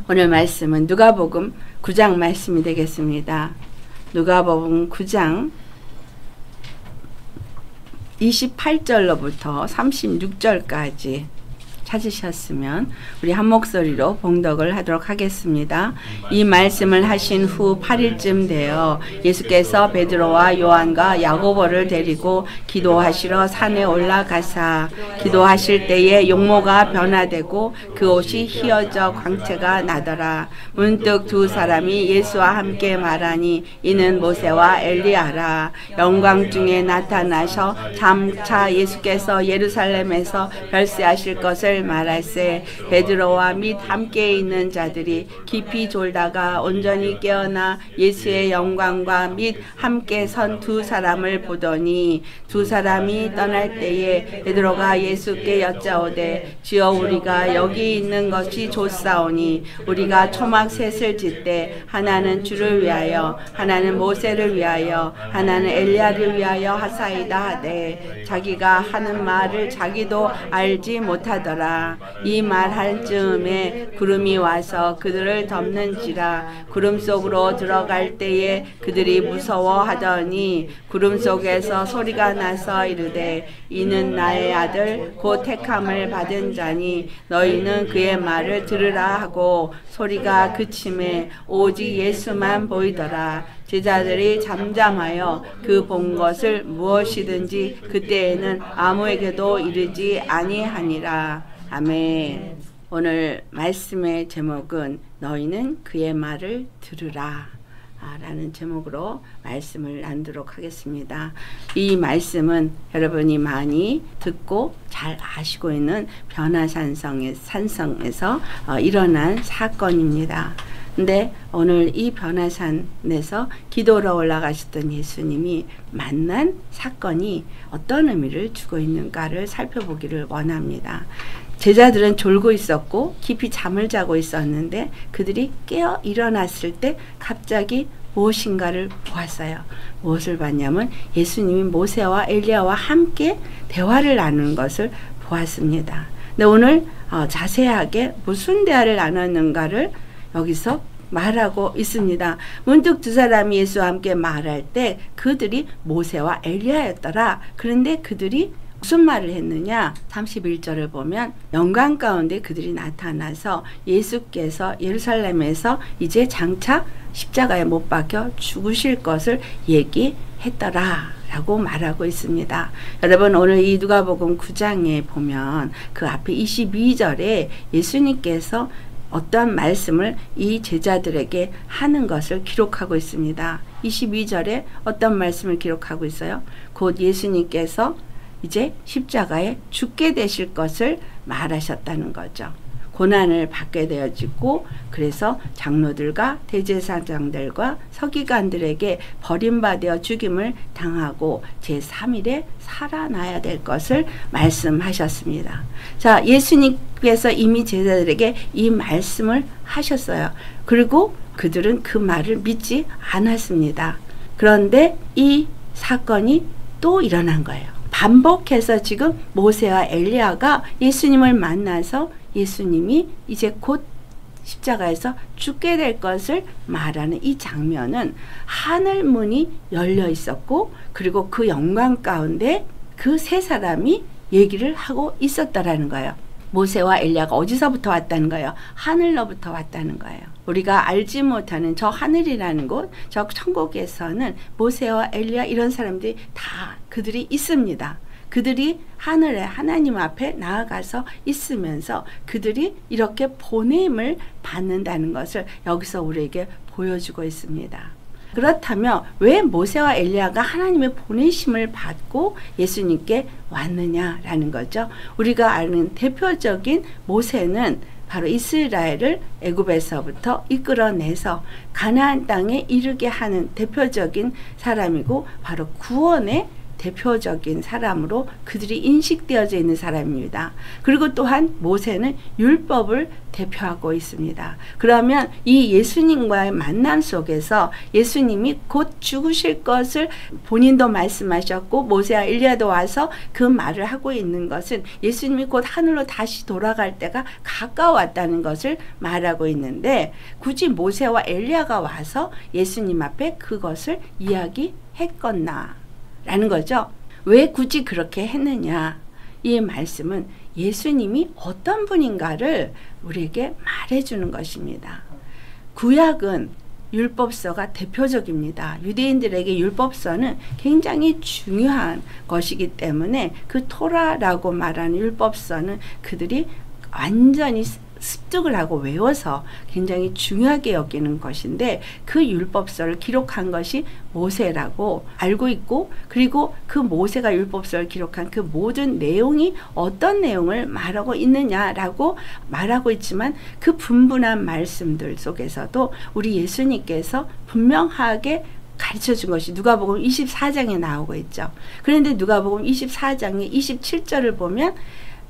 오늘 말씀은 누가복음 9장 말씀이 되겠습니다. 누가복음 9장 28절로부터 36절까지 찾으셨으면 우리 한 목소리로 봉독을 하도록 하겠습니다. 이 말씀을 하신 후 8일쯤 되어 예수께서 베드로와 요한과 야고보를 데리고 기도하시러 산에 올라가사 기도하실 때에 용모가 변화되고 그 옷이 휘어져 광채가 나더라. 문득 두 사람이 예수와 함께 말하니 이는 모세와 엘리야라. 영광 중에 나타나셔 장차 예수께서 예루살렘에서 별세하실 것을 말할세 베드로와 및 함께 있는 자들이 깊이 졸다가 온전히 깨어나 예수의 영광과 및 함께 선 두 사람을 보더니 두 사람이 떠날 때에 베드로가 예수께 여짜오되 주여 우리가 여기 있는 것이 좋사오니 우리가 초막 셋을 짓되 하나는 주를 위하여 하나는 모세를 위하여 하나는 엘리야를 위하여 하사이다 하되 자기가 하는 말을 자기도 알지 못하더라. 이 말할 즈음에 구름이 와서 그들을 덮는지라. 구름 속으로 들어갈 때에 그들이 무서워하더니 구름 속에서 소리가 나서 이르되 이는 나의 아들 곧 택함을 받은 자니 너희는 그의 말을 들으라 하고 소리가 그침에 오직 예수만 보이더라. 제자들이 잠잠하여 그 본 것을 무엇이든지 그때에는 아무에게도 이르지 아니하니라. 아멘. 오늘 말씀의 제목은 너희는 그의 말을 들으라 라는 제목으로 말씀을 나누도록 하겠습니다. 이 말씀은 여러분이 많이 듣고 잘 아시고 있는 변화산성에서 일어난 사건입니다. 근데 오늘 이 변화산에서 기도로 올라가셨던 예수님이 만난 사건이 어떤 의미를 주고 있는가를 살펴보기를 원합니다. 제자들은 졸고 있었고 깊이 잠을 자고 있었는데 그들이 깨어 일어났을 때 갑자기 무엇인가를 보았어요. 무엇을 봤냐면 예수님이 모세와 엘리야와 함께 대화를 나누는 것을 보았습니다. 근데 오늘 자세하게 무슨 대화를 나눴는가를 여기서 말하고 있습니다. 문득 두 사람이 예수와 함께 말할 때 그들이 모세와 엘리야였더라. 그런데 그들이 무슨 말을 했느냐? 31절을 보면 영광 가운데 그들이 나타나서 예수께서 예루살렘에서 이제 장차 십자가에 못 박혀 죽으실 것을 얘기했더라 라고 말하고 있습니다. 여러분 오늘 이 누가복음 9장에 보면 그 앞에 22절에 예수님께서 어떠한 말씀을 이 제자들에게 하는 것을 기록하고 있습니다. 22절에 어떤 말씀을 기록하고 있어요? 곧 예수님께서 이제 십자가에 죽게 되실 것을 말하셨다는 거죠. 고난을 받게 되어지고 그래서 장로들과 대제사장들과 서기관들에게 버림받아 죽임을 당하고 제3일에 살아나야 될 것을 말씀하셨습니다. 자, 예수님께서 이미 제자들에게 이 말씀을 하셨어요. 그리고 그들은 그 말을 믿지 않았습니다. 그런데 이 사건이 또 일어난 거예요. 반복해서 지금 모세와 엘리야가 예수님을 만나서 예수님이 이제 곧 십자가에서 죽게 될 것을 말하는 이 장면은 하늘 문이 열려 있었고 그리고 그 영광 가운데 그 세 사람이 얘기를 하고 있었다라는 거예요. 모세와 엘리야가 어디서부터 왔다는 거예요? 하늘로부터 왔다는 거예요. 우리가 알지 못하는 저 하늘이라는 곳, 저 천국에서는 모세와 엘리야 이런 사람들이 다 그들이 있습니다. 그들이 하늘에 하나님 앞에 나아가서 있으면서 그들이 이렇게 보냄을 받는다는 것을 여기서 우리에게 보여주고 있습니다. 그렇다면 왜 모세와 엘리야가 하나님의 보내심을 받고 예수님께 왔느냐라는 거죠. 우리가 아는 대표적인 모세는 바로 이스라엘을 애굽에서부터 이끌어내서 가나안 땅에 이르게 하는 대표적인 사람이고 바로 구원의 대표적인 사람으로 그들이 인식되어져 있는 사람입니다. 그리고 또한 모세는 율법을 대표하고 있습니다. 그러면 이 예수님과의 만남 속에서 예수님이 곧 죽으실 것을 본인도 말씀하셨고 모세와 엘리야도 와서 그 말을 하고 있는 것은 예수님이 곧 하늘로 다시 돌아갈 때가 가까웠다는 것을 말하고 있는데 굳이 모세와 엘리야가 와서 예수님 앞에 그것을 이야기했겠나 라는 거죠. 왜 굳이 그렇게 했느냐? 이 말씀은 예수님이 어떤 분인가를 우리에게 말해주는 것입니다. 구약은 율법서가 대표적입니다. 유대인들에게 율법서는 굉장히 중요한 것이기 때문에 그 토라라고 말하는 율법서는 그들이 완전히 습득을 하고 외워서 굉장히 중요하게 여기는 것인데 그 율법서를 기록한 것이 모세라고 알고 있고 그리고 그 모세가 율법서를 기록한 그 모든 내용이 어떤 내용을 말하고 있느냐라고 말하고 있지만 그 분분한 말씀들 속에서도 우리 예수님께서 분명하게 가르쳐 준 것이 누가복음 24장에 나오고 있죠. 그런데 누가복음 24장의 27절을 보면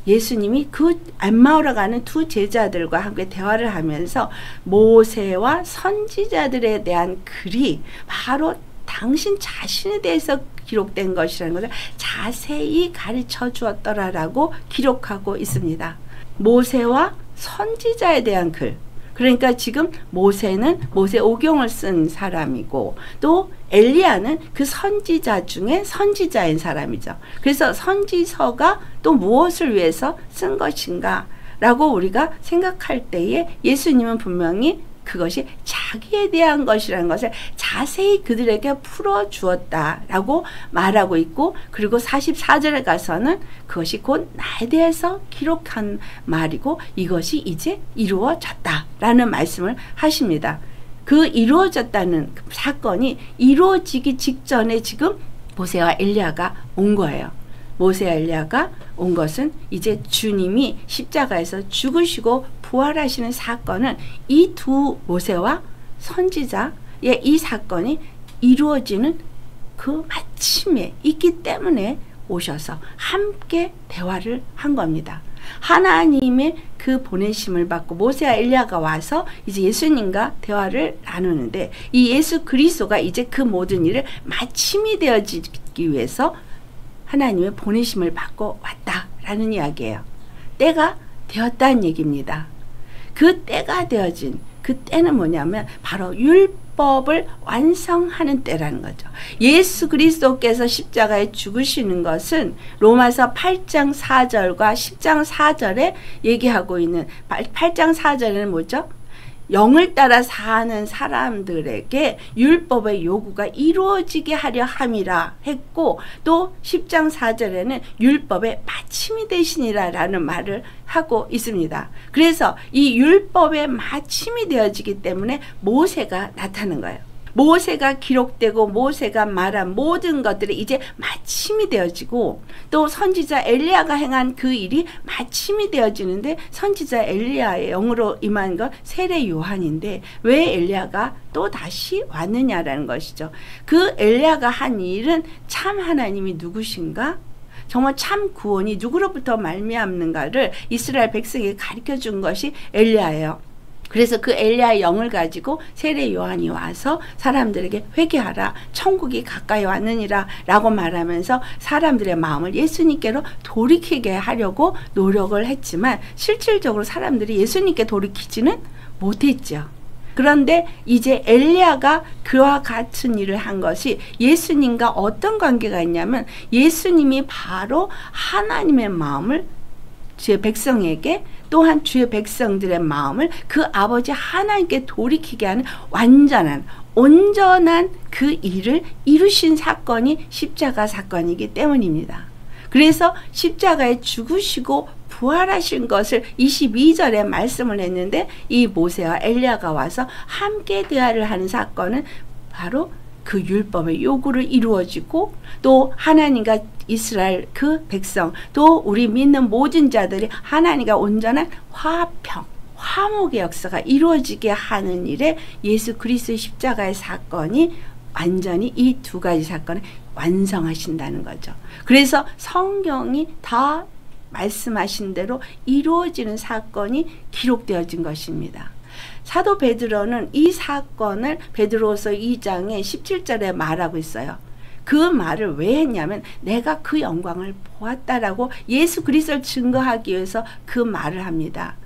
예수님이 그 엠마오로 가는 두 제자들과 함께 대화를 하면서 모세와 선지자들에 대한 글이 바로 당신 자신에 대해서 기록된 것이라는 것을 자세히 가르쳐 주었더라라고 기록하고 있습니다. 모세와 선지자에 대한 글. 그러니까 지금 모세는 모세오경을 쓴 사람이고 또 엘리야는 그 선지자 중에 선지자인 사람이죠. 그래서 선지서가 또 무엇을 위해서 쓴 것인가 라고 우리가 생각할 때에 예수님은 분명히 그것이 자기에 대한 것이라는 것을 자세히 그들에게 풀어주었다라고 말하고 있고 그리고 44절에 가서는 그것이 곧 나에 대해서 기록한 말이고 이것이 이제 이루어졌다라는 말씀을 하십니다. 그 이루어졌다는 사건이 이루어지기 직전에 지금 모세와 엘리야가 온 거예요. 모세와 엘리야가 온 것은 이제 주님이 십자가에서 죽으시고 부활하시는 사건은 이 두 모세와 선지자의 이 사건이 이루어지는 그 마침에 있기 때문에 오셔서 함께 대화를 한 겁니다. 하나님의 그 보내심을 받고 모세와 엘리야가 와서 이제 예수님과 대화를 나누는데 이 예수 그리스도가 이제 그 모든 일을 마침이 되어지기 위해서 하나님의 보내심을 받고 왔다라는 이야기예요. 때가 되었다는 얘기입니다. 그 때가 되어진 그 때는 뭐냐면 바로 율법을 완성하는 때라는 거죠. 예수 그리스도께서 십자가에 죽으시는 것은 로마서 8장 4절과 10장 4절에 얘기하고 있는 8장 4절에는 뭐죠? 영을 따라 사는 사람들에게 율법의 요구가 이루어지게 하려 함이라 했고 또 10장 4절에는 율법의 마침이 되시니라 라는 말을 하고 있습니다. 그래서 이 율법의 마침이 되어지기 때문에 모세가 나타난 거예요. 모세가 기록되고 모세가 말한 모든 것들이 이제 마침이 되어지고 또 선지자 엘리야가 행한 그 일이 마침이 되어지는데 선지자 엘리야의 영으로 임한 건 세례 요한인데 왜 엘리야가 또 다시 왔느냐라는 것이죠. 그 엘리야가 한 일은 참 하나님이 누구신가? 정말 참 구원이 누구로부터 말미암는가를 이스라엘 백성에게 가르쳐 준 것이 엘리야예요. 그래서 그 엘리야의 영을 가지고 세례 요한이 와서 사람들에게 회개하라 천국이 가까이 왔느니라 라고 말하면서 사람들의 마음을 예수님께로 돌이키게 하려고 노력을 했지만 실질적으로 사람들이 예수님께 돌이키지는 못했죠. 그런데 이제 엘리야가 그와 같은 일을 한 것이 예수님과 어떤 관계가 있냐면 예수님이 바로 하나님의 마음을 주의 백성에게 또한 주의 백성들의 마음을 그 아버지 하나님께 돌이키게 하는 완전한 온전한 그 일을 이루신 사건이 십자가 사건이기 때문입니다. 그래서 십자가에 죽으시고 부활하신 것을 22절에 말씀을 했는데 이 모세와 엘리야가 와서 함께 대화를 하는 사건은 바로 그 율법의 요구를 이루어지고 또 하나님과 이스라엘 그 백성 또 우리 믿는 모든 자들이 하나님과 온전한 화평 화목의 역사가 이루어지게 하는 일에 예수 그리스도의 십자가의 사건이 완전히 이 두 가지 사건을 완성하신다는 거죠. 그래서 성경이 다 말씀하신 대로 이루어지는 사건이 기록되어진 것입니다. 사도 베드로는 이 사건을 베드로서 2장의 17절에 말하고 있어요. 그 말을 왜 했냐면 내가 그 영광을 보았다라고 예수 그리스도를 증거하기 위해서 그 말을 합니다.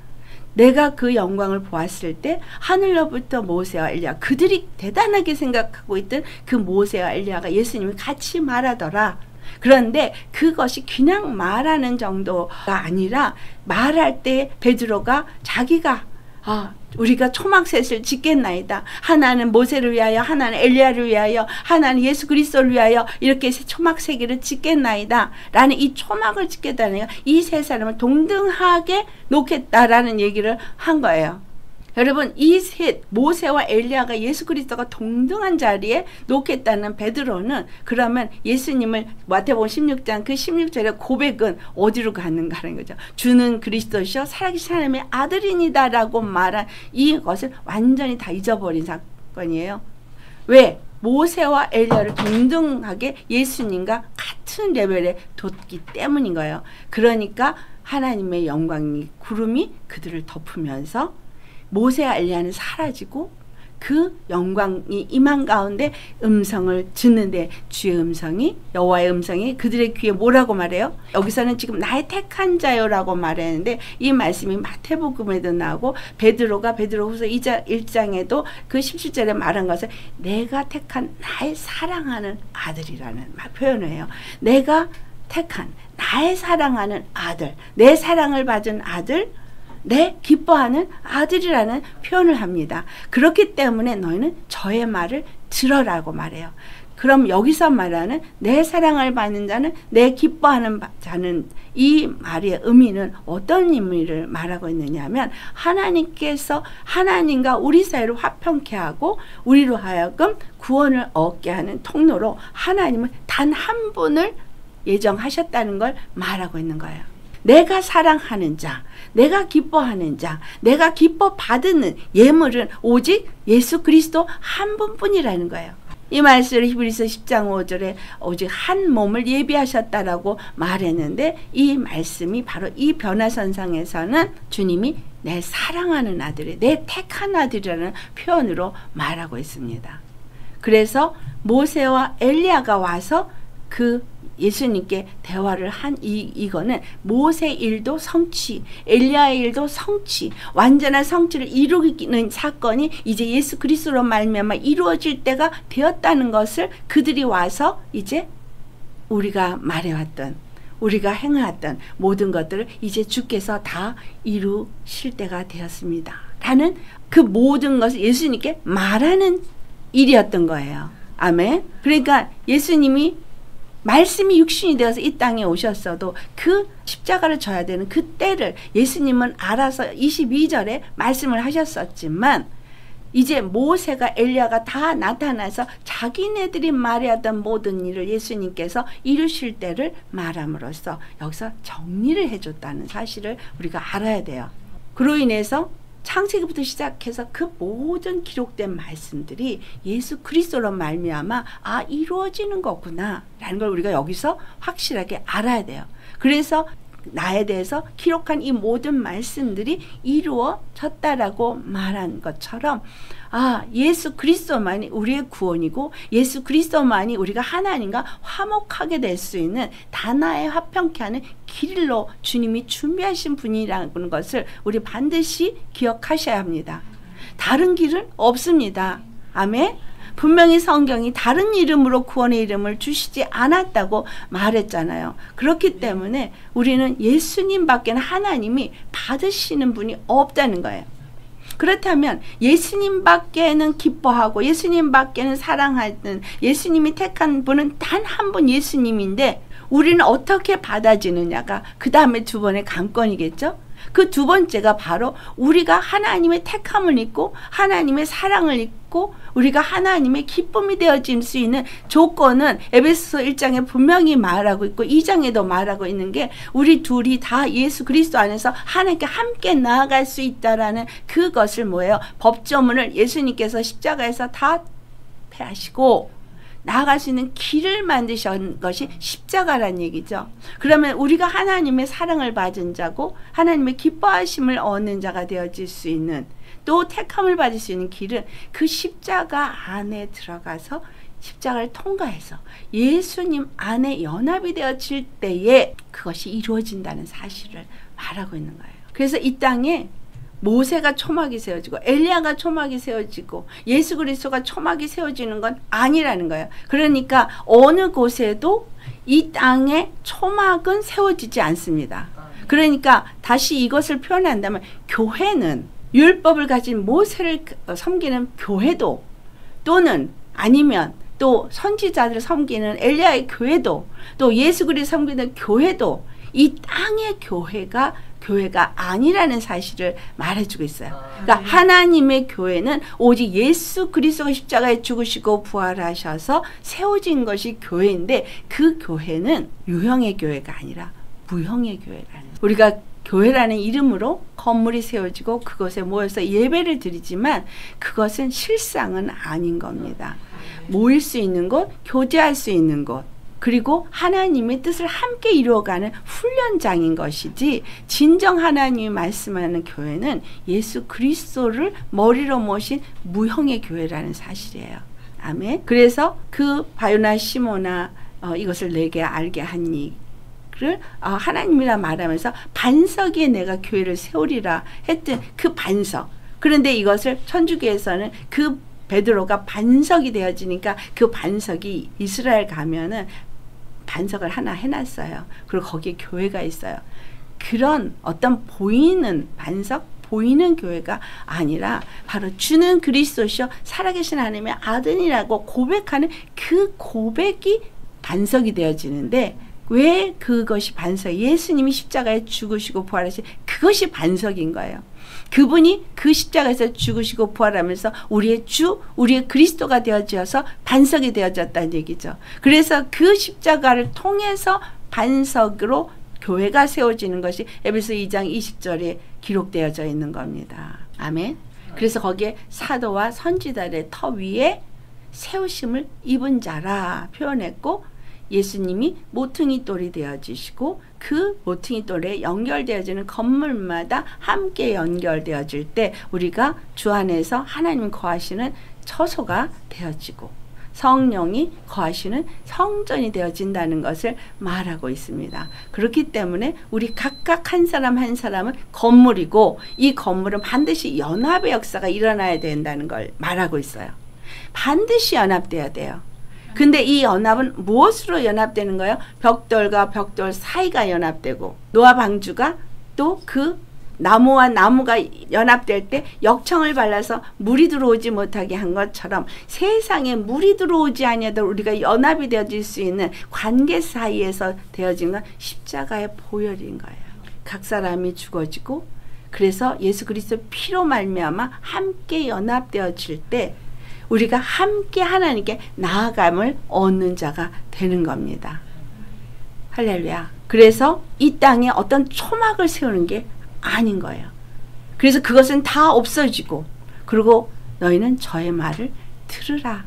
내가 그 영광을 보았을 때 하늘로부터 모세와 엘리야, 그들이 대단하게 생각하고 있던 그 모세와 엘리야가 예수님이 같이 말하더라. 그런데 그것이 그냥 말하는 정도가 아니라 말할 때 베드로가 자기가 우리가 초막셋을 짓겠나이다. 하나는 모세를 위하여, 하나는 엘리야를 위하여, 하나는 예수 그리스도를 위하여 이렇게 초막 세 개를 짓겠나이다. 라는 이 초막을 짓겠다는 이 세 사람을 동등하게 놓겠다라는 얘기를 한 거예요. 여러분, 이 셋, 모세와 엘리야가 예수 그리스도가 동등한 자리에 놓겠다는 베드로는 그러면 예수님을 마태복음 16장 그 16절의 고백은 어디로 가는가라는 거죠. 주는 그리스도시요 살아계신 하나님의 아들이니다라고 말한 이것을 완전히 다 잊어버린 사건이에요. 왜? 모세와 엘리야를 동등하게 예수님과 같은 레벨에 뒀기 때문인 거예요. 그러니까 하나님의 영광이 구름이 그들을 덮으면서 모세와 엘리야는 사라지고 그 영광이 임한 가운데 음성을 듣는데 주의 음성이, 여호와의 음성이 그들의 귀에 뭐라고 말해요? 여기서는 지금 나의 택한 자요라고 말했는데 이 말씀이 마태복음에도 나오고 베드로가 베드로후서 1장에도 그 17절에 말한 것을 내가 택한 나의 사랑하는 아들이라는 표현을 해요. 내가 택한 나의 사랑하는 아들, 내 사랑을 받은 아들, 내 기뻐하는 아들이라는 표현을 합니다. 그렇기 때문에 너희는 저의 말을 들어라고 말해요. 그럼 여기서 말하는 내 사랑을 받는 자는, 내 기뻐하는 자는, 이 말의 의미는 어떤 의미를 말하고 있느냐 하면 하나님께서 하나님과 우리 사이를 화평케 하고 우리로 하여금 구원을 얻게 하는 통로로 하나님은 단 한 분을 예정하셨다는 걸 말하고 있는 거예요. 내가 사랑하는 자, 내가 기뻐하는 자, 내가 기뻐 받는 예물은 오직 예수 그리스도 한 분뿐이라는 거예요. 이 말씀을 히브리서 10장 5절에 오직 한 몸을 예비하셨다라고 말했는데 이 말씀이 바로 이 변화선상에서는 주님이 내 사랑하는 아들이, 내 택한 아들이라는 표현으로 말하고 있습니다. 그래서 모세와 엘리야가 와서 그 예수님께 대화를 한 이거는 모세 일도 성취, 엘리야의 일도 성취, 완전한 성취를 이루기는 사건이 이제 예수 그리스도로 말미암아 이루어질 때가 되었다는 것을 그들이 와서 이제 우리가 말해왔던, 우리가 행해왔던 모든 것들을 이제 주께서 다 이루실 때가 되었습니다. 라는 그 모든 것을 예수님께 말하는 일이었던 거예요. 아멘. 그러니까 예수님이 말씀이 육신이 되어서 이 땅에 오셨어도 그 십자가를 져야 되는 그 때를 예수님은 알아서 22절에 말씀을 하셨었지만 이제 모세가 엘리야가 다 나타나서 자기네들이 말해왔던 모든 일을 예수님께서 이루실 때를 말함으로써 여기서 정리를 해줬다는 사실을 우리가 알아야 돼요. 그로 인해서 창세기부터 시작해서 그 모든 기록된 말씀들이 예수 그리스도로 말미암아 이루어지는 거구나 라는 걸 우리가 여기서 확실하게 알아야 돼요. 그래서 나에 대해서 기록한 이 모든 말씀들이 이루어졌다라고 말한 것처럼 예수 그리스도만이 우리의 구원이고 예수 그리스도만이 우리가 하나님과 화목하게 될 수 있는 다나의 화평케 하는 길로 주님이 준비하신 분이라는 것을 우리 반드시 기억하셔야 합니다. 다른 길은 없습니다. 아멘. 분명히 성경이 다른 이름으로 구원의 이름을 주시지 않았다고 말했잖아요. 그렇기 때문에 우리는 예수님 밖에는 하나님이 받으시는 분이 없다는 거예요. 그렇다면 예수님 밖에는 기뻐하고 예수님 밖에는 사랑하는 예수님이 택한 분은 단 한 분 예수님인데 우리는 어떻게 받아지느냐가 그 다음에 두 번의 관건이겠죠. 그 두 번째가 바로 우리가 하나님의 택함을 입고 하나님의 사랑을 입고 우리가 하나님의 기쁨이 되어질 수 있는 조건은 에베소서 1장에 분명히 말하고 있고 2장에도 말하고 있는 게 우리 둘이 다 예수 그리스도 안에서 하나님께 함께 나아갈 수 있다라는 그것을 뭐예요? 법조문을 예수님께서 십자가에서 다 패하시고 나아갈 수 있는 길을 만드신 것이 십자가란 얘기죠. 그러면 우리가 하나님의 사랑을 받은 자고 하나님의 기뻐하심을 얻는 자가 되어질 수 있는, 또 택함을 받을 수 있는 길은 그 십자가 안에 들어가서 십자가를 통과해서 예수님 안에 연합이 되어질 때에 그것이 이루어진다는 사실을 말하고 있는 거예요. 그래서 이 땅에 모세가 초막이 세워지고 엘리야가 초막이 세워지고 예수 그리스도가 초막이 세워지는 건 아니라는 거예요. 그러니까 어느 곳에도 이 땅에 초막은 세워지지 않습니다. 그러니까 다시 이것을 표현한다면 교회는 율법을 가진 모세를 섬기는 교회도, 또는 아니면 또 선지자들을 섬기는 엘리야의 교회도, 또 예수 그리스도 섬기는 교회도 이 땅의 교회가 아니라는 사실을 말해주고 있어요. 그러니까 하나님의 교회는 오직 예수 그리스도가 십자가에 죽으시고 부활하셔서 세워진 것이 교회인데, 그 교회는 유형의 교회가 아니라 무형의 교회가 아니에요. 우리가 교회라는 이름으로 건물이 세워지고 그곳에 모여서 예배를 드리지만 그것은 실상은 아닌 겁니다. 모일 수 있는 곳, 교제할 수 있는 곳, 그리고 하나님의 뜻을 함께 이루어가는 훈련장인 것이지, 진정 하나님이 말씀하는 교회는 예수 그리스도를 머리로 모신 무형의 교회라는 사실이에요. 아멘. 그래서 그 바요나 시모나 이것을 내게 알게 하니 를 하나님이라 말하면서 반석 위에 내가 교회를 세우리라 했던 그 반석. 그런데 이것을 천주교에서는 그 베드로가 반석이 되어지니까 그 반석이 이스라엘 가면은 반석을 하나 해놨어요. 그리고 거기에 교회가 있어요. 그런 어떤 보이는 반석, 보이는 교회가 아니라 바로 주는 그리스도시요 살아계신 하나님의 아들이라고 고백하는 그 고백이 반석이 되어지는데, 왜 그것이 반석? 예수님이 십자가에 죽으시고 부활하신 그것이 반석인 거예요. 그분이 그 십자가에서 죽으시고 부활하면서 우리의 주, 우리의 그리스도가 되어져서 반석이 되어졌다는 얘기죠. 그래서 그 십자가를 통해서 반석으로 교회가 세워지는 것이 에베소 2장 20절에 기록되어져 있는 겁니다. 아멘. 그래서 거기에 사도와 선지자들의 터 위에 세우심을 입은 자라 표현했고, 예수님이 모퉁이 돌이 되어지시고 그 모퉁이 돌에 연결되어지는 건물마다 함께 연결되어질 때 우리가 주 안에서 하나님 거하시는 처소가 되어지고 성령이 거하시는 성전이 되어진다는 것을 말하고 있습니다. 그렇기 때문에 우리 각각 한 사람 한 사람은 건물이고, 이 건물은 반드시 연합의 역사가 일어나야 된다는 걸 말하고 있어요. 반드시 연합돼야 돼요. 근데 이 연합은 무엇으로 연합되는 거예요? 벽돌과 벽돌 사이가 연합되고, 노아 방주가 또 그 나무와 나무가 연합될 때 역청을 발라서 물이 들어오지 못하게 한 것처럼 세상에 물이 들어오지 아니하도록 우리가 연합이 되어질 수 있는 관계 사이에서 되어진 건 십자가의 보혈인 거예요. 각 사람이 죽어지고, 그래서 예수 그리스도 피로 말미암아 함께 연합되어질 때 우리가 함께 하나님께 나아감을 얻는 자가 되는 겁니다. 할렐루야. 그래서 이 땅에 어떤 초막을 세우는 게 아닌 거예요. 그래서 그것은 다 없어지고, 그리고 너희는 저의 말을 들으라.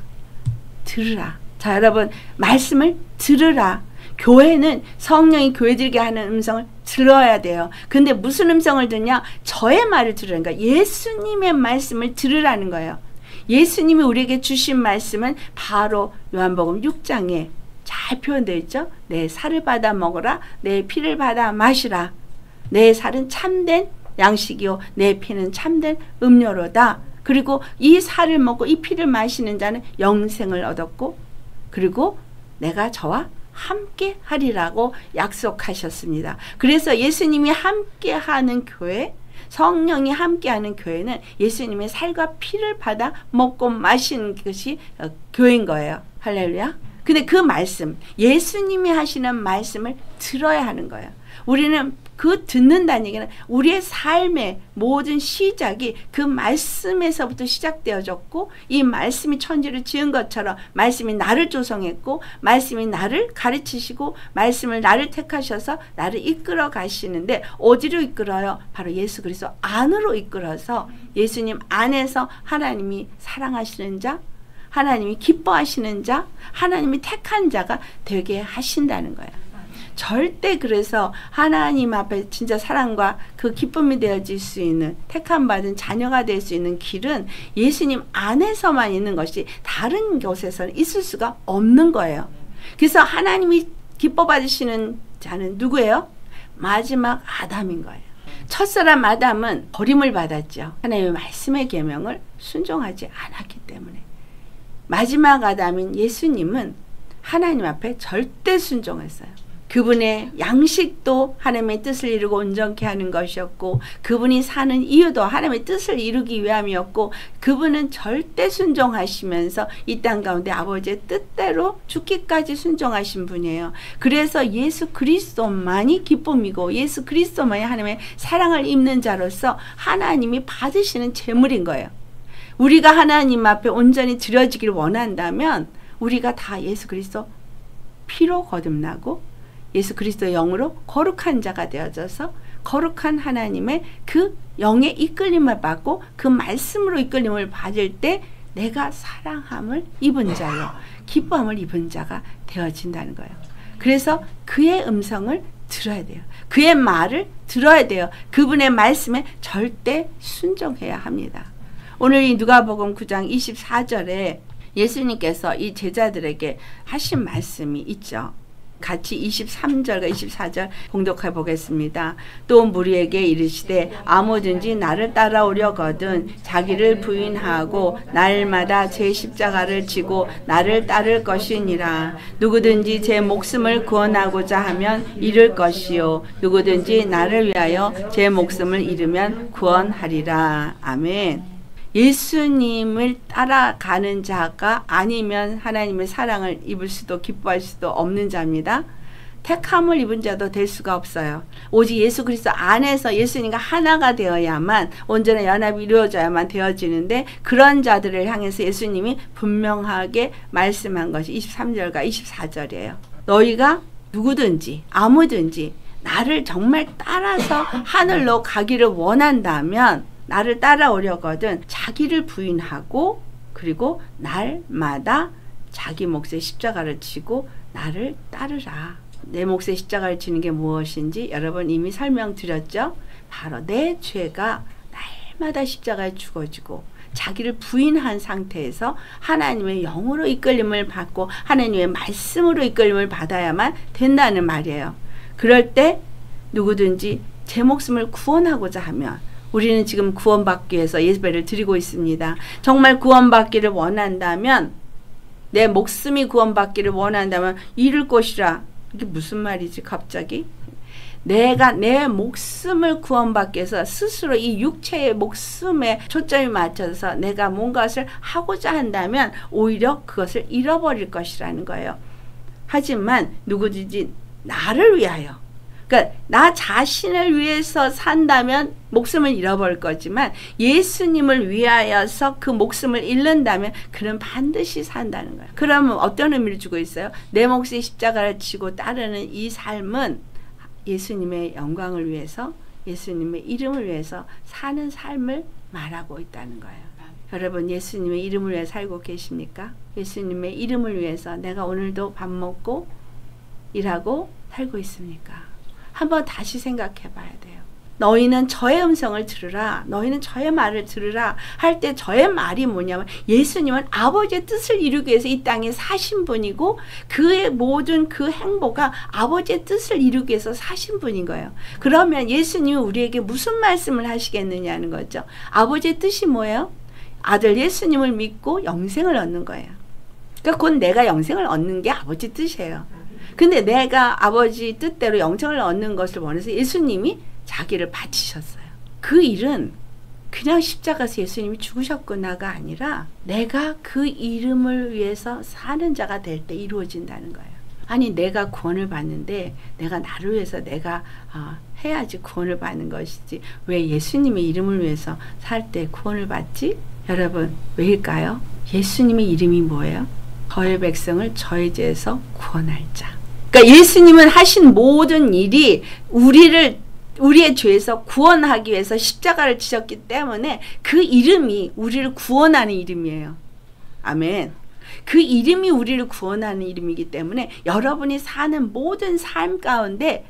들으라. 자, 여러분, 말씀을 들으라. 교회는 성령이 교회들에게 하는 음성을 들어야 돼요. 근데 무슨 음성을 듣냐? 저의 말을 들으라는 거예요. 예수님의 말씀을 들으라는 거예요. 예수님이 우리에게 주신 말씀은 바로 요한복음 6장에 잘 표현되어 있죠. 내 살을 받아 먹으라. 내 피를 받아 마시라. 내 살은 참된 양식이요 내 피는 참된 음료로다. 그리고 이 살을 먹고 이 피를 마시는 자는 영생을 얻었고, 그리고 내가 저와 함께 하리라고 약속하셨습니다. 그래서 예수님이 함께 하는 교회, 성령이 함께하는 교회는 예수님의 살과 피를 받아 먹고 마시는 것이 교회인 거예요. 할렐루야. 근데 그 말씀, 예수님이 하시는 말씀을 들어야 하는 거예요. 우리는 그 듣는다는 얘기는 우리의 삶의 모든 시작이 그 말씀에서부터 시작되어졌고, 이 말씀이 천지를 지은 것처럼 말씀이 나를 조성했고, 말씀이 나를 가르치시고, 말씀을 나를 택하셔서 나를 이끌어 가시는데, 어디로 이끌어요? 바로 예수 그리스도 안으로 이끌어서 예수님 안에서 하나님이 사랑하시는 자, 하나님이 기뻐하시는 자, 하나님이 택한 자가 되게 하신다는 거예요. 절대 그래서 하나님 앞에 진짜 사랑과 그 기쁨이 되어질 수 있는 택함 받은 자녀가 될 수 있는 길은 예수님 안에서만 있는 것이 다른 곳에서는 있을 수가 없는 거예요. 그래서 하나님이 기뻐 받으시는 자는 누구예요? 마지막 아담인 거예요. 첫사람 아담은 버림을 받았죠. 하나님의 말씀의 계명을 순종하지 않았기 때문에. 마지막 아담인 예수님은 하나님 앞에 절대 순종했어요. 그분의 양식도 하나님의 뜻을 이루고 온전케 하는 것이었고, 그분이 사는 이유도 하나님의 뜻을 이루기 위함이었고, 그분은 절대 순종하시면서 이 땅 가운데 아버지의 뜻대로 죽기까지 순종하신 분이에요. 그래서 예수 그리스도만이 기쁨이고 예수 그리스도만이 하나님의 사랑을 입는 자로서 하나님이 받으시는 제물인 거예요. 우리가 하나님 앞에 온전히 드려지기를 원한다면 우리가 다 예수 그리스도 피로 거듭나고 예수 그리스도의 영으로 거룩한 자가 되어져서 거룩한 하나님의 그 영의 이끌림을 받고 그 말씀으로 이끌림을 받을 때 내가 사랑함을 입은 자요, 기쁨을 입은 자가 되어진다는 거예요. 그래서 그의 음성을 들어야 돼요. 그의 말을 들어야 돼요. 그분의 말씀에 절대 순종해야 합니다. 오늘 이 누가복음 9장 24절에 예수님께서 이 제자들에게 하신 말씀이 있죠. 같이 23절과 24절 봉독해 보겠습니다. 또 무리에게 이르시되 아무든지 나를 따라오려거든 자기를 부인하고 날마다 제 십자가를 지고 나를 따를 것이니라. 누구든지 제 목숨을 구원하고자 하면 잃을 것이요 누구든지 나를 위하여 제 목숨을 잃으면 구원하리라. 아멘. 예수님을 따라가는 자가 아니면 하나님의 사랑을 입을 수도 기뻐할 수도 없는 자입니다. 택함을 입은 자도 될 수가 없어요. 오직 예수 그리스도 안에서 예수님과 하나가 되어야만, 온전한 연합이 이루어져야만 되어지는데, 그런 자들을 향해서 예수님이 분명하게 말씀한 것이 23절과 24절이에요. 너희가 누구든지 아무든지 나를 정말 따라서 하늘로 가기를 원한다면 나를 따라오려거든 자기를 부인하고 그리고 날마다 자기 몫의 십자가를 지고 나를 따르라. 내 몫의 십자가를 지는 게 무엇인지 여러분 이미 설명드렸죠. 바로 내 죄가 날마다 십자가에 죽어지고 자기를 부인한 상태에서 하나님의 영으로 이끌림을 받고 하나님의 말씀으로 이끌림을 받아야만 된다는 말이에요. 그럴 때 누구든지 제 목숨을 구원하고자 하면, 우리는 지금 구원받기 위해서 예배를 드리고 있습니다. 정말 구원받기를 원한다면, 내 목숨이 구원받기를 원한다면 잃을 것이라. 이게 무슨 말이지 갑자기? 내가 내 목숨을 구원받기 위해서 스스로 이 육체의 목숨에 초점이 맞춰서 내가 뭔가를 하고자 한다면 오히려 그것을 잃어버릴 것이라는 거예요. 하지만 누구든지 나를 위하여, 그러니까 나 자신을 위해서 산다면 목숨을 잃어버릴 거지만 예수님을 위하여서 그 목숨을 잃는다면 그는 반드시 산다는 거예요. 그러면 어떤 의미를 주고 있어요? 내 몫의 십자가를 지고 따르는 이 삶은 예수님의 영광을 위해서, 예수님의 이름을 위해서 사는 삶을 말하고 있다는 거예요. 여러분 예수님의 이름을 위해 살고 계십니까? 예수님의 이름을 위해서 내가 오늘도 밥 먹고 일하고 살고 있습니까? 한번 다시 생각해 봐야 돼요. 너희는 저의 음성을 들으라, 너희는 저의 말을 들으라 할 때 저의 말이 뭐냐면, 예수님은 아버지의 뜻을 이루기 위해서 이 땅에 사신 분이고 그의 모든 그 행보가 아버지의 뜻을 이루기 위해서 사신 분인 거예요. 그러면 예수님이 우리에게 무슨 말씀을 하시겠느냐는 거죠. 아버지의 뜻이 뭐예요? 아들 예수님을 믿고 영생을 얻는 거예요. 그러니까 곧 내가 영생을 얻는 게 아버지 뜻이에요. 근데 내가 아버지 뜻대로 영생을 얻는 것을 원해서 예수님이 자기를 바치셨어요. 그 일은 그냥 십자가에서 예수님이 죽으셨구나가 아니라 내가 그 이름을 위해서 사는 자가 될 때 이루어진다는 거예요. 아니 내가 구원을 받는데 내가 나를 위해서 내가 해야지 구원을 받는 것이지 왜 예수님의 이름을 위해서 살 때 구원을 받지? 여러분 왜일까요? 예수님의 이름이 뭐예요? 저의 백성을 저의 죄에서 구원할 자. 그러니까 예수님은 하신 모든 일이 우리의 죄에서 구원하기 위해서 십자가를 지셨기 때문에 그 이름이 우리를 구원하는 이름이에요. 아멘. 그 이름이 우리를 구원하는 이름이기 때문에 여러분이 사는 모든 삶 가운데,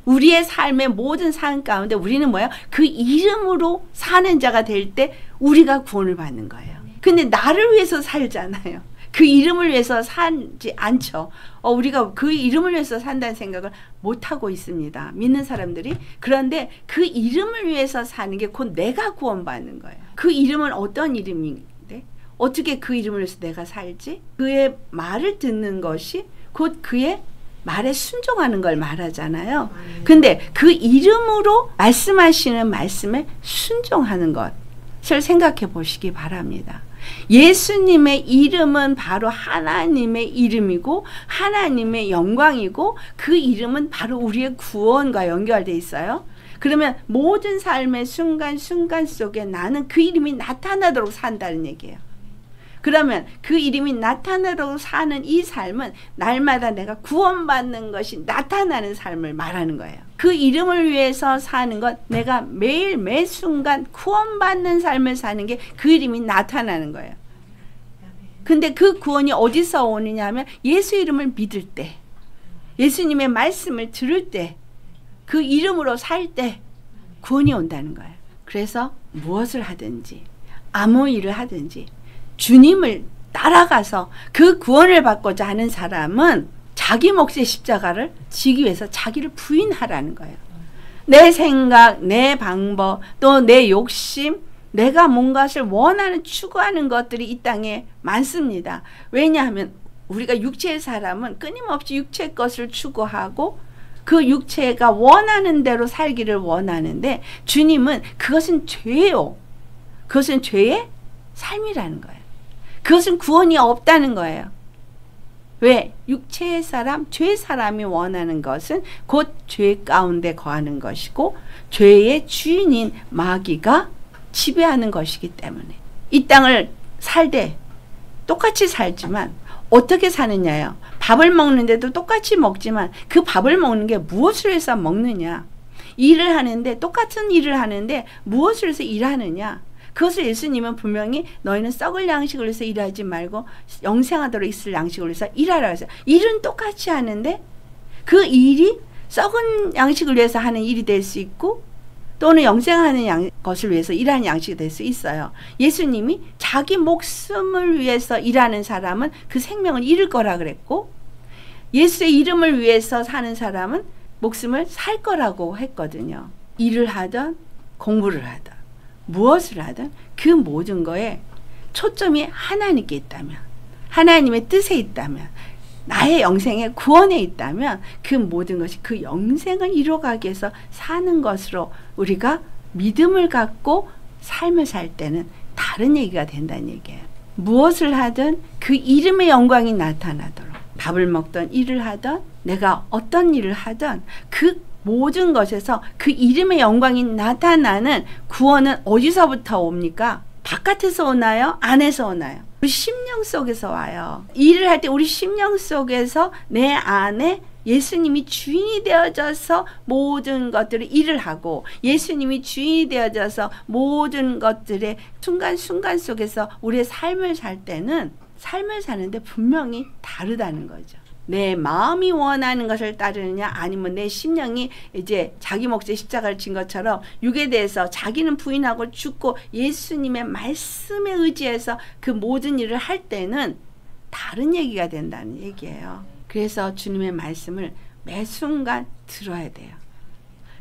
우리의 삶의 모든 삶 가운데 우리는 뭐예요? 그 이름으로 사는 자가 될 때 우리가 구원을 받는 거예요. 근데 나를 위해서 살잖아요. 그 이름을 위해서 살지 않죠. 우리가 그 이름을 위해서 산다는 생각을 못하고 있습니다. 믿는 사람들이. 그런데 그 이름을 위해서 사는 게 곧 내가 구원받는 거예요. 그 이름은 어떤 이름인데 어떻게 그 이름을 위해서 내가 살지? 그의 말을 듣는 것이 곧 그의 말에 순종하는 걸 말하잖아요. 근데 그 이름으로 말씀하시는 말씀에 순종하는 것을 생각해 보시기 바랍니다. 예수님의 이름은 바로 하나님의 이름이고 하나님의 영광이고 그 이름은 바로 우리의 구원과 연결되어 있어요. 그러면 모든 삶의 순간순간 속에 나는 그 이름이 나타나도록 산다는 얘기예요. 그러면 그 이름이 나타나도록 사는 이 삶은 날마다 내가 구원받는 것이 나타나는 삶을 말하는 거예요. 그 이름을 위해서 사는 것, 내가 매일 매 순간 구원받는 삶을 사는 게 그 이름이 나타나는 거예요. 근데 그 구원이 어디서 오느냐 하면 예수 이름을 믿을 때, 예수님의 말씀을 들을 때, 그 이름으로 살 때 구원이 온다는 거예요. 그래서 무엇을 하든지 아무 일을 하든지 주님을 따라가서 그 구원을 받고자 하는 사람은 자기 몫의 십자가를 지기 위해서 자기를 부인하라는 거예요. 내 생각, 내 방법, 또 내 욕심, 내가 뭔가를 원하는, 추구하는 것들이 이 땅에 많습니다. 왜냐하면 우리가 육체의 사람은 끊임없이 육체의 것을 추구하고 그 육체가 원하는 대로 살기를 원하는데 주님은 그것은 죄요. 그것은 죄의 삶이라는 거예요. 그것은 구원이 없다는 거예요. 왜? 육체의 사람, 죄의 사람이 원하는 것은 곧 죄 가운데 거하는 것이고 죄의 주인인 마귀가 지배하는 것이기 때문에 이 땅을 살되 똑같이 살지만 어떻게 사느냐요? 밥을 먹는데도 똑같이 먹지만 그 밥을 먹는 게 무엇을 해서 먹느냐? 일을 하는데 똑같은 일을 하는데 무엇을 해서 일하느냐? 그것을 예수님은 분명히 너희는 썩을 양식을 위해서 일하지 말고 영생하도록 있을 양식을 위해서 일하라고 했어요. 일은 똑같이 하는데 그 일이 썩은 양식을 위해서 하는 일이 될 수 있고 또는 영생하는 것을 위해서 일하는 양식이 될 수 있어요. 예수님이 자기 목숨을 위해서 일하는 사람은 그 생명을 잃을 거라 그랬고 예수의 이름을 위해서 사는 사람은 목숨을 살 거라고 했거든요. 일을 하든 공부를 하든 무엇을 하든 그 모든 거에 초점이 하나님께 있다면, 하나님의 뜻에 있다면, 나의 영생의 구원에 있다면 그 모든 것이 그 영생을 이루어가기 위해서 사는 것으로 우리가 믿음을 갖고 삶을 살 때는 다른 얘기가 된다는 얘기예요. 무엇을 하든 그 이름의 영광이 나타나도록 밥을 먹던 일을 하든 내가 어떤 일을 하든 그 모든 것에서 그 이름의 영광이 나타나는 구원은 어디서부터 옵니까? 바깥에서 오나요? 안에서 오나요? 우리 심령 속에서 와요. 일을 할 때 우리 심령 속에서 내 안에 예수님이 주인이 되어져서 모든 것들을 일을 하고 예수님이 주인이 되어져서 모든 것들의 순간순간 속에서 우리의 삶을 살 때는 삶을 사는데 분명히 다르다는 거죠. 내 마음이 원하는 것을 따르느냐 아니면 내 심령이 이제 자기 몫의 십자가를 진 것처럼 육에 대해서 자기는 부인하고 죽고 예수님의 말씀에 의지해서 그 모든 일을 할 때는 다른 얘기가 된다는 얘기예요. 그래서 주님의 말씀을 매 순간 들어야 돼요.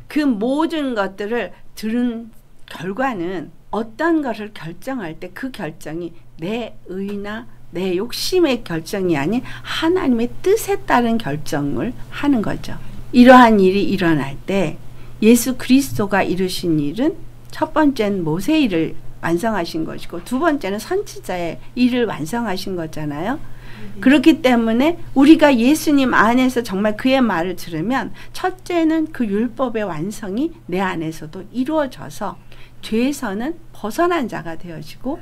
그 모든 것들을 들은 결과는 어떤 것을 결정할 때 그 결정이 내 의나 내 욕심의 결정이 아닌 하나님의 뜻에 따른 결정을 하는 거죠. 이러한 일이 일어날 때 예수 그리스도가 이루신 일은 첫 번째는 모세의 일을 완성하신 것이고 두 번째는 선지자의 일을 완성하신 거잖아요. 그렇기 때문에 우리가 예수님 안에서 정말 그의 말을 들으면 첫째는 그 율법의 완성이 내 안에서도 이루어져서 죄에서는 벗어난 자가 되어지고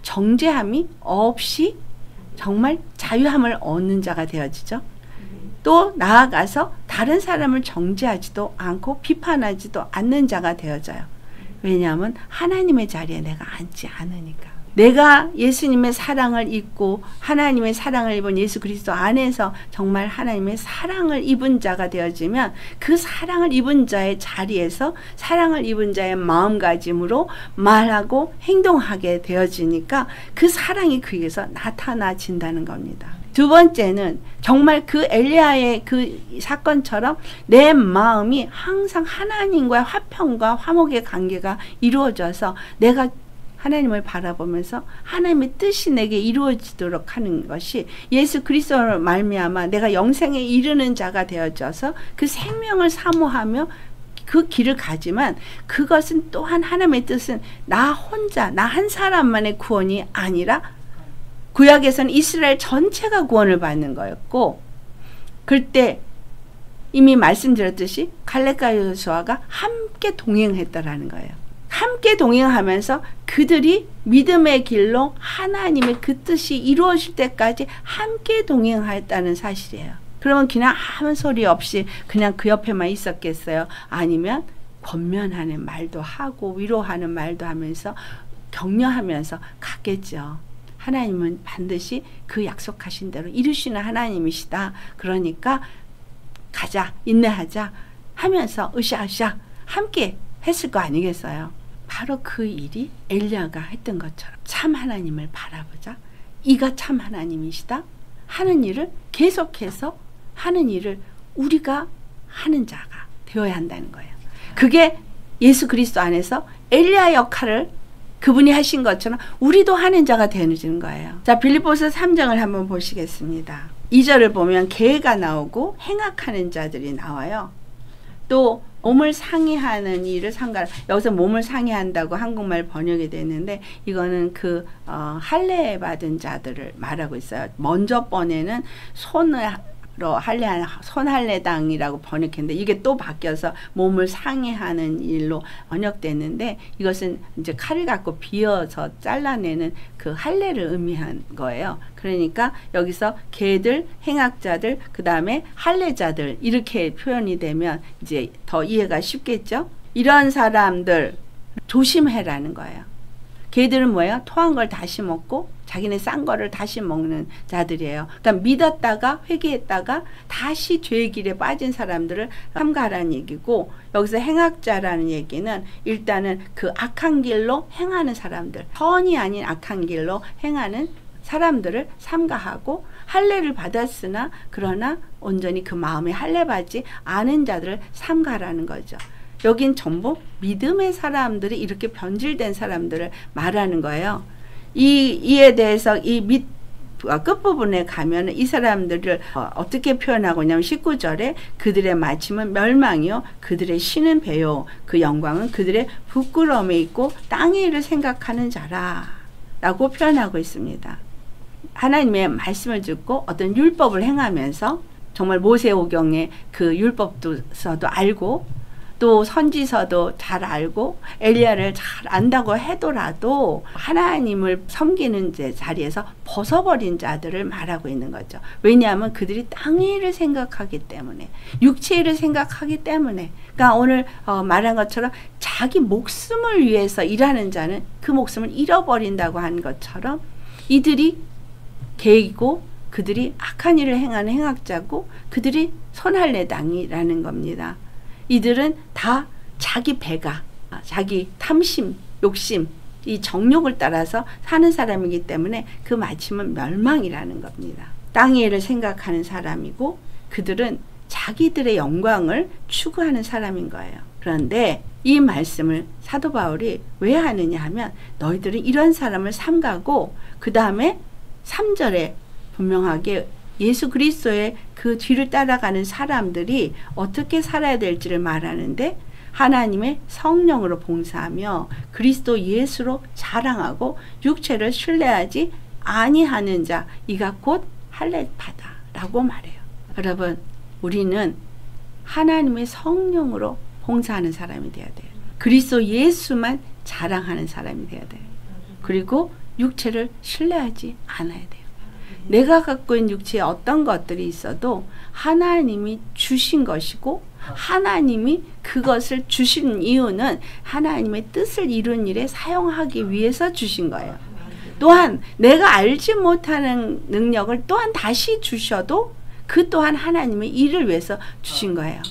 정죄함이 없이 정말 자유함을 얻는 자가 되어지죠. 또 나아가서 다른 사람을 정죄하지도 않고 비판하지도 않는 자가 되어져요. 왜냐하면 하나님의 자리에 내가 앉지 않으니까. 내가 예수님의 사랑을 입고 하나님의 사랑을 입은 예수 그리스도 안에서 정말 하나님의 사랑을 입은 자가 되어지면 그 사랑을 입은 자의 자리에서 사랑을 입은 자의 마음가짐으로 말하고 행동하게 되어지니까 그 사랑이 그에서 나타나진다는 겁니다. 두 번째는 정말 그 엘리야의 그 사건처럼 내 마음이 항상 하나님과의 화평과 화목의 관계가 이루어져서 내가 하나님을 바라보면서 하나님의 뜻이 내게 이루어지도록 하는 것이 예수 그리스도로 말미암아 내가 영생에 이르는 자가 되어져서 그 생명을 사모하며 그 길을 가지만 그것은 또한 하나님의 뜻은 나 혼자 나 한 사람만의 구원이 아니라 구약에서는 이스라엘 전체가 구원을 받는 거였고 그때 이미 말씀드렸듯이 갈렙과 여호수아가 함께 동행했다라는 거예요. 함께 동행하면서 그들이 믿음의 길로 하나님의 그 뜻이 이루어질 때까지 함께 동행하였다는 사실이에요. 그러면 그냥 아무 소리 없이 그냥 그 옆에만 있었겠어요? 아니면 권면하는 말도 하고 위로하는 말도 하면서 격려하면서 갔겠죠. 하나님은 반드시 그 약속하신 대로 이루시는 하나님이시다. 그러니까 가자, 인내하자 하면서 으쌰으쌰 함께 했을 거 아니겠어요? 바로 그 일이 엘리야가 했던 것처럼 참 하나님을 바라보자. 이가 참 하나님이시다. 하는 일을 계속해서 하는 일을 우리가 하는 자가 되어야 한다는 거예요. 그게 예수 그리스도 안에서 엘리야 역할을 그분이 하신 것처럼 우리도 하는 자가 되는 거예요. 자, 빌립보서 3장을 한번 보시겠습니다. 2절을 보면 계가 나오고 행악하는 자들이 나와요. 또 몸을 상해하는 일을 여기서 몸을 상해한다고 한국말 번역이 됐는데 이거는 그 할례 받은 자들을 말하고 있어요. 먼저 번에는 손할례당이라고 번역했는데 이게 또 바뀌어서 몸을 상해하는 일로 번역됐는데 이것은 이제 칼을 갖고 비어서 잘라내는 그 할례를 의미한 거예요. 그러니까 여기서 개들, 행악자들, 그 다음에 할례자들 이렇게 표현이 되면 이제 더 이해가 쉽겠죠? 이런 사람들 조심해라는 거예요. 걔들은 뭐예요? 토한 걸 다시 먹고 자기네 싼 거를 다시 먹는 자들이에요. 그러니까 믿었다가 회개했다가 다시 죄의 길에 빠진 사람들을 삼가라는 얘기고 여기서 행악자라는 얘기는 일단은 그 악한 길로 행하는 사람들, 선이 아닌 악한 길로 행하는 사람들을 삼가하고 할례를 받았으나 그러나 온전히 그 마음에 할례받지 않은 자들을 삼가라는 거죠. 여긴 전부 믿음의 사람들이 이렇게 변질된 사람들을 말하는 거예요. 이에 대해서 이 끝부분에 가면 이 사람들을 어떻게 표현하고 있냐면 19절에 그들의 마침은 멸망이요 그들의 신은 배요 그 영광은 그들의 부끄러움에 있고 땅의 일을 생각하는 자라 라고 표현하고 있습니다. 하나님의 말씀을 듣고 어떤 율법을 행하면서 정말 모세오경의 그 율법도서도 알고 또 선지서도 잘 알고 엘리야를 잘 안다고 하더라도 하나님을 섬기는 자리에서 벗어버린 자들을 말하고 있는 거죠. 왜냐하면 그들이 땅의 일을 생각하기 때문에 육체의 일을 생각하기 때문에 그러니까 오늘 말한 것처럼 자기 목숨을 위해서 일하는 자는 그 목숨을 잃어버린다고 한 것처럼 이들이 개이고 그들이 악한 일을 행하는 행악자고 그들이 손할례당이라는 겁니다. 이들은 다 자기 배가 자기 탐심, 욕심, 이 정욕을 따라서 사는 사람이기 때문에 그 마침은 멸망이라는 겁니다. 땅의 일을 생각하는 사람이고 그들은 자기들의 영광을 추구하는 사람인 거예요. 그런데 이 말씀을 사도 바울이 왜 하느냐 하면 너희들은 이런 사람을 삼가고 그 다음에 3절에 분명하게 예수 그리스도의 그 뒤를 따라가는 사람들이 어떻게 살아야 될지를 말하는데 하나님의 성령으로 봉사하며 그리스도 예수로 자랑하고 육체를 신뢰하지 아니하는 자 이가 곧 할례파다 라고 말해요. 여러분 우리는 하나님의 성령으로 봉사하는 사람이 되어야 돼요. 그리스도 예수만 자랑하는 사람이 되어야 돼요. 그리고 육체를 신뢰하지 않아야 돼요. 내가 갖고 있는 육체에 어떤 것들이 있어도 하나님이 주신 것이고 하나님이 그것을 주신 이유는 하나님의 뜻을 이룬 일에 사용하기 위해서 주신 거예요. 또한 내가 알지 못하는 능력을 또한 다시 주셔도 그 또한 하나님의 일을 위해서 주신 거예요.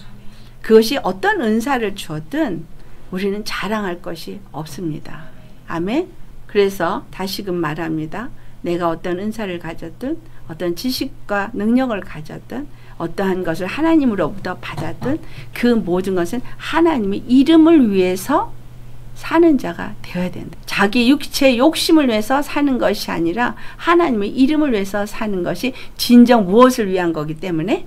그것이 어떤 은사를 주었든 우리는 자랑할 것이 없습니다. 아멘. 그래서 다시금 말합니다. 내가 어떤 은사를 가졌든 어떤 지식과 능력을 가졌든 어떠한 것을 하나님으로부터 받았든 그 모든 것은 하나님의 이름을 위해서 사는 자가 되어야 된다. 자기 육체의 욕심을 위해서 사는 것이 아니라 하나님의 이름을 위해서 사는 것이 진정 무엇을 위한 거기 때문에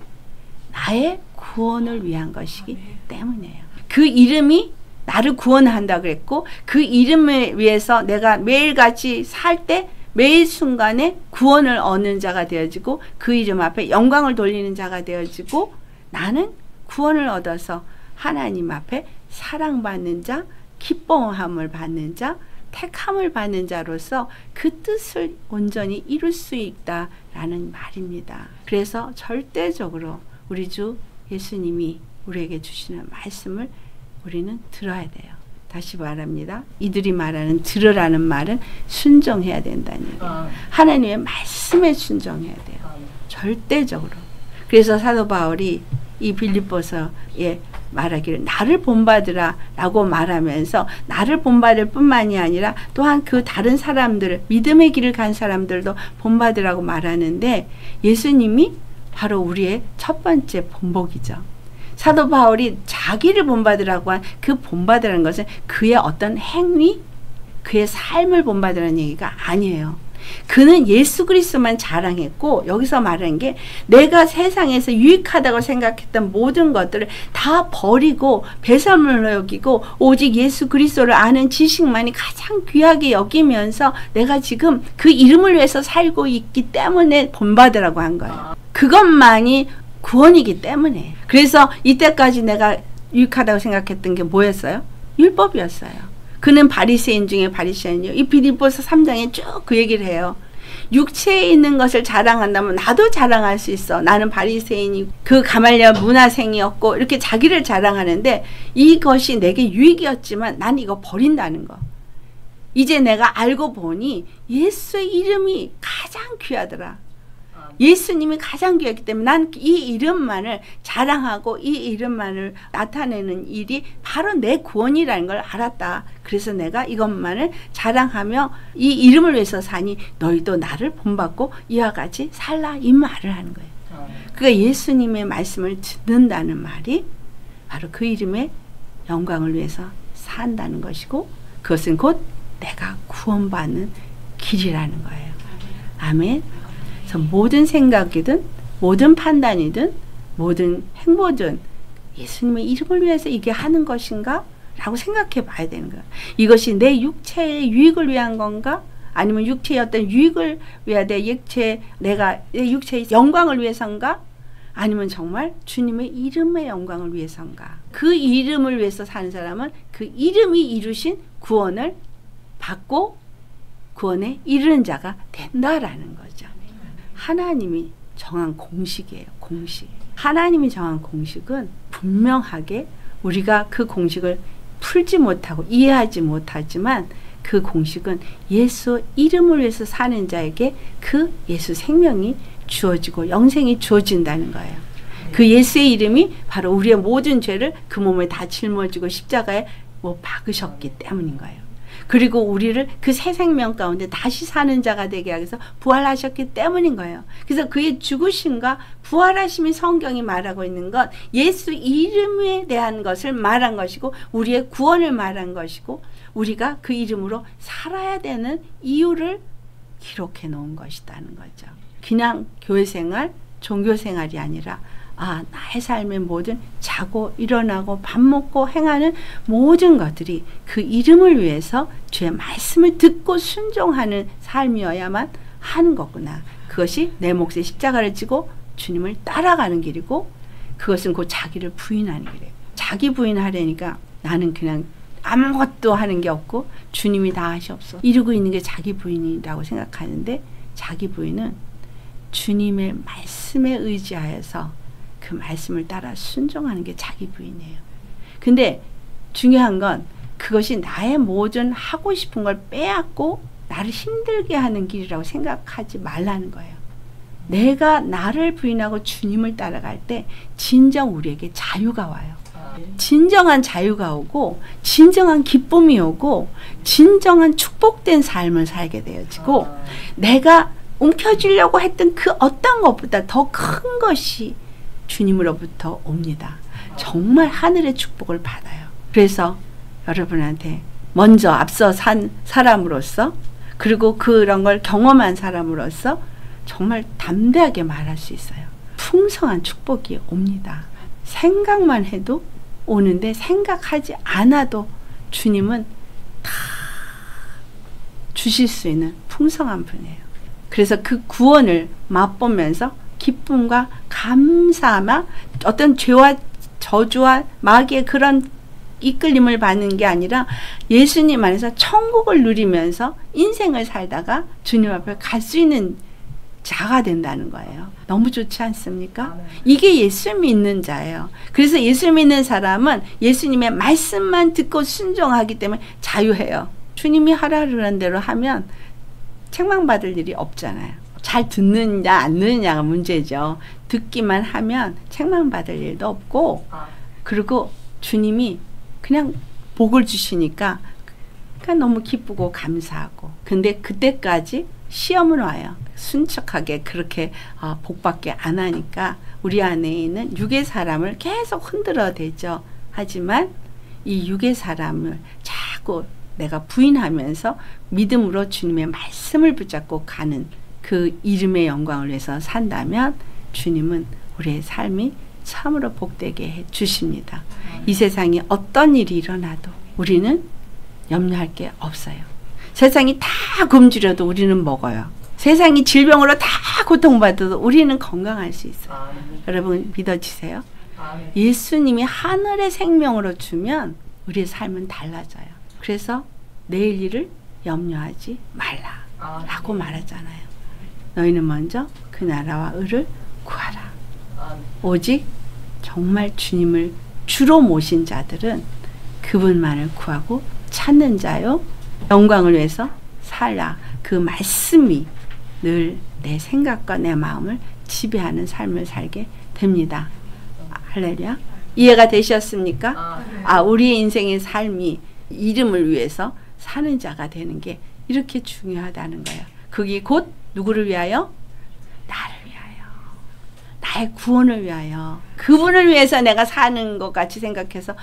나의 구원을 위한 것이기 때문이에요. 그 이름이 나를 구원한다 그랬고 그 이름을 위해서 내가 매일같이 살 때 매일 순간에 구원을 얻는 자가 되어지고 그 이름 앞에 영광을 돌리는 자가 되어지고 나는 구원을 얻어서 하나님 앞에 사랑받는 자, 기뻐함을 받는 자, 택함을 받는 자로서 그 뜻을 온전히 이룰 수 있다라는 말입니다. 그래서 절대적으로 우리 주 예수님이 우리에게 주시는 말씀을 우리는 들어야 돼요. 다시 말합니다. 이들이 말하는 들으라는 말은 순종해야 된다는 얘기예요. 하나님의 말씀에 순종해야 돼요. 절대적으로. 그래서 사도 바울이 이 빌립보서에 말하기를 나를 본받으라 라고 말하면서 나를 본받을 뿐만이 아니라 또한 그 다른 사람들 믿음의 길을 간 사람들도 본받으라고 말하는데 예수님이 바로 우리의 첫 번째 본복이죠. 사도 바울이 자기를 본받으라고 한 그 본받으라는 것은 그의 어떤 행위, 그의 삶을 본받으라는 얘기가 아니에요. 그는 예수 그리스도만 자랑했고 여기서 말하는 게 내가 세상에서 유익하다고 생각했던 모든 것들을 다 버리고 배설물로 여기고 오직 예수 그리스도를 아는 지식만이 가장 귀하게 여기면서 내가 지금 그 이름을 위해서 살고 있기 때문에 본받으라고 한 거예요. 그것만이 구원이기 때문에. 그래서 이때까지 내가 유익하다고 생각했던 게 뭐였어요? 율법이었어요. 그는 바리새인 중에 바리새인이요. 이 빌립보서 3장에 쭉 그 얘기를 해요. 육체에 있는 것을 자랑한다면 나도 자랑할 수 있어. 나는 바리새인이 그 가말리엘 문화생이었고 이렇게 자기를 자랑하는데 이것이 내게 유익이었지만 난 이거 버린다는 거. 이제 내가 알고 보니 예수의 이름이 가장 귀하더라. 예수님이 가장 귀하기 때문에 난 이 이름만을 자랑하고 이 이름만을 나타내는 일이 바로 내 구원이라는 걸 알았다. 그래서 내가 이것만을 자랑하며 이 이름을 위해서 사니 너희도 나를 본받고 이와 같이 살라 이 말을 하는 거예요. 그러니까 예수님의 말씀을 듣는다는 말이 바로 그 이름의 영광을 위해서 산다는 것이고 그것은 곧 내가 구원받는 길이라는 거예요. 아멘. 그래서 모든 생각이든 모든 판단이든 모든 행보든 예수님의 이름을 위해서 이게 하는 것인가? 라고 생각해 봐야 되는 거야. 이것이 내 육체의 유익을 위한 건가? 아니면 육체의 어떤 유익을 위해 내가 내 육체의 영광을 위해서인가? 아니면 정말 주님의 이름의 영광을 위해서인가? 그 이름을 위해서 사는 사람은 그 이름이 이루신 구원을 받고 구원에 이르는 자가 된다라는 거죠. 하나님이 정한 공식이에요. 공식. 하나님이 정한 공식은 분명하게 우리가 그 공식을 풀지 못하고 이해하지 못하지만 그 공식은 예수 이름을 위해서 사는 자에게 그 예수 생명이 주어지고 영생이 주어진다는 거예요. 그 예수의 이름이 바로 우리의 모든 죄를 그 몸에 다 짊어지고 십자가에 못 박으셨기 때문인 거예요. 그리고 우리를 그 새 생명 가운데 다시 사는 자가 되게 하기 위해서 부활하셨기 때문인 거예요. 그래서 그의 죽으심과 부활하심이 성경이 말하고 있는 것 예수 이름에 대한 것을 말한 것이고 우리의 구원을 말한 것이고 우리가 그 이름으로 살아야 되는 이유를 기록해 놓은 것이라는 거죠. 그냥 교회생활, 종교생활이 아니라 나의 삶의 모든 자고 일어나고 밥 먹고 행하는 모든 것들이 그 이름을 위해서 주의 말씀을 듣고 순종하는 삶이어야만 하는 거구나. 그것이 내 몫에 십자가를 지고 주님을 따라가는 길이고 그것은 곧 자기를 부인하는 길이에요. 자기 부인하려니까 나는 그냥 아무것도 하는 게 없고 주님이 다 하시옵소서 이러고 있는 게 자기 부인이라고 생각하는데 자기 부인은 주님의 말씀에 의지하여서 그 말씀을 따라 순종하는 게 자기 부인이에요. 근데 중요한 건 그것이 나의 모든 하고 싶은 걸 빼앗고 나를 힘들게 하는 길이라고 생각하지 말라는 거예요. 내가 나를 부인하고 주님을 따라갈 때 진정 우리에게 자유가 와요. 진정한 자유가 오고 진정한 기쁨이 오고 진정한 축복된 삶을 살게 되어지고 내가 움켜쥐려고 했던 그 어떤 것보다 더 큰 것이 주님으로부터 옵니다. 정말 하늘의 축복을 받아요. 그래서 여러분한테 먼저 앞서 산 사람으로서 그리고 그런 걸 경험한 사람으로서 정말 담대하게 말할 수 있어요. 풍성한 축복이 옵니다. 생각만 해도 오는데 생각하지 않아도 주님은 다 주실 수 있는 풍성한 분이에요. 그래서 그 구원을 맛보면서 기쁨과 감사함과 어떤 죄와 저주와 마귀의 그런 이끌림을 받는 게 아니라 예수님 안에서 천국을 누리면서 인생을 살다가 주님 앞에 갈 수 있는 자가 된다는 거예요. 너무 좋지 않습니까? 이게 예수 믿는 자예요. 그래서 예수 믿는 사람은 예수님의 말씀만 듣고 순종하기 때문에 자유해요. 주님이 하라 그러는 대로 하면 책망받을 일이 없잖아요. 잘 듣느냐 안 듣느냐가 문제죠. 듣기만 하면 책망받을 일도 없고 그리고 주님이 그냥 복을 주시니까 너무 기쁘고 감사하고 근데 그때까지 시험은 와요. 순척하게 그렇게 복받게 안 하니까 우리 안에 있는 육의 사람을 계속 흔들어대죠. 하지만 이 육의 사람을 자꾸 내가 부인하면서 믿음으로 주님의 말씀을 붙잡고 가는 그 이름의 영광을 위해서 산다면 주님은 우리의 삶이 참으로 복되게 해 주십니다. 이 세상에 어떤 일이 일어나도 우리는 염려할 게 없어요. 세상이 다 굶주려도 우리는 먹어요. 세상이 질병으로 다 고통받아도 우리는 건강할 수 있어요. 여러분 믿어지세요? 예수님이 하늘의 생명으로 주면 우리의 삶은 달라져요. 그래서 내일 일을 염려하지 말라 라고 말하잖아요. 너희는 먼저 그 나라와 의를 구하라. 오직 정말 주님을 주로 모신 자들은 그분만을 구하고 찾는 자요 영광을 위해서 살라. 그 말씀이 늘 내 생각과 내 마음을 지배하는 삶을 살게 됩니다. 할렐루야. 이해가 되셨습니까? 우리의 인생의 삶이 이름을 위해서 사는 자가 되는 게 이렇게 중요하다는 거예요. 그게 곧 누구를 위하여? 나를 위하여. 나의 구원을 위하여. 그분을 위해서 내가 사는 것 같이 생각해서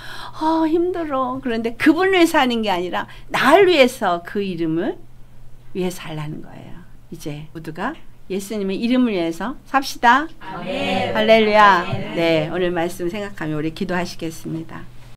힘들어. 그런데 그분을 위해서 사는 게 아니라 나를 위해서 그 이름을 위해 살라는 거예요. 이제 모두가 예수님의 이름을 위해서 삽시다. 아멘. 할렐루야. 네, 오늘 말씀 생각하며 우리 기도하시겠습니다.